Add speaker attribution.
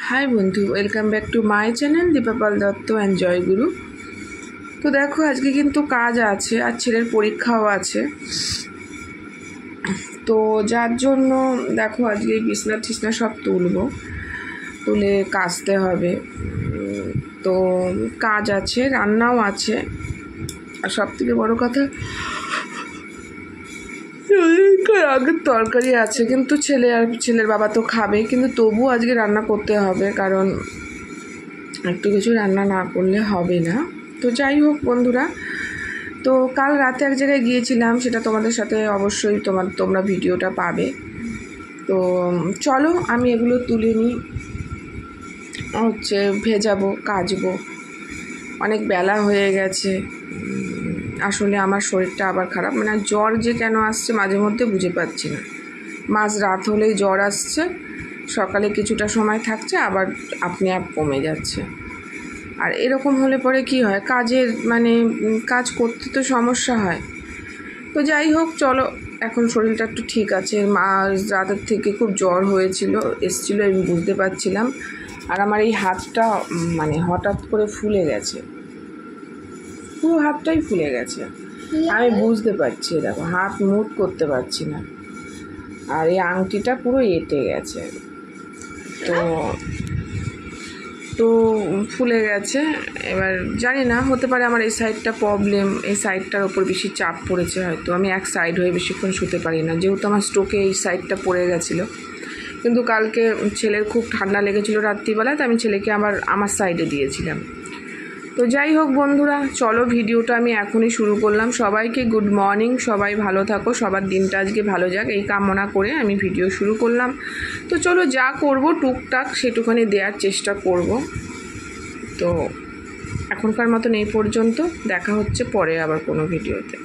Speaker 1: High বন্ধু, welcome back to my channel Dipapal Dutta and Joyguru. তো দেখো, আজকে কিন্তু কাজ আছে আর ছেলের পরীক্ষাও আছে। তো যার জন্য দেখো আজকে বিছনা টিছনা সব তুলে কাচতে হবে। তো কাজ আছে, রান্নাও আছে, আর সব থেকে বড়ো কথা আগের তরকারি আছে, কিন্তু ছেলের বাবা তো খাবে, কিন্তু তবু আজকে রান্না করতে হবে, কারণ একটু কিছু রান্না না করলে হবে না। তো যাই হোক বন্ধুরা, তো কাল রাতে এক জায়গায় গিয়েছিলাম, সেটা তোমাদের সাথে অবশ্যই তোমরা ভিডিওটা পাবে। তো চলো আমি এগুলো তুলে নিই, ভেজাবো, কাচবো। অনেক বেলা হয়ে গেছে, আসলে আমার শরীরটা আবার খারাপ, মানে জ্বর যে কেন আসছে মাঝে মধ্যে বুঝে পাচ্ছি না। মাঝ রাত হলেই জ্বর আসছে, সকালে কিছুটা সময় থাকছে, আবার আপনি আপ কমে যাচ্ছে। আর এরকম হলে পরে কি হয়, কাজ করতে তো সমস্যা হয়। তো যাই হোক, চলো, এখন শরীরটা একটু ঠিক আছে। রাতের থেকে খুব জ্বর এসেছিলো, আমি বুঝতে পারছিলাম। আর আমার এই হাতটা হঠাৎ করে ফুলে গেছে, পুরো হাতটাই ফুলে গেছে, আমি বুঝতে পারছি। দেখো, হাত মুট করতে পারছি না, আর এই আংটিটা পুরো এঁটে গেছে। তো ফুলে গেছে। এবার জানি না, হতে পারে আমার এই সাইডটা প্রবলেম, এই সাইডটার ওপর বেশি চাপ পড়েছে হয়তো। আমি এক সাইড হয়ে বেশিক্ষণ শুতে পারি না, যেহেতু আমার স্ট্রোকে এই সাইডটা পড়ে গেছিলো। কিন্তু কালকে ছেলের খুব ঠান্ডা লেগেছিলো রাত্রিবেলায়, তো আমি ছেলেকে আমার সাইডে দিয়েছিলাম। তো যাই হোক বন্ধুরা, চলো ভিডিওটা আমি এখনই শুরু করলাম। সবাইকে গুড মর্নিং, সবাই ভালো থাকো, সবার দিনটা আজকে ভালো যাক, এই কামনা করে আমি ভিডিও শুরু করলাম। তো চলো, যা করব টুকটাক সেটুখানি দেওয়ার চেষ্টা করব। তো এখনকার মতন এই পর্যন্ত, দেখা হচ্ছে পরে আবার কোনো ভিডিওতে।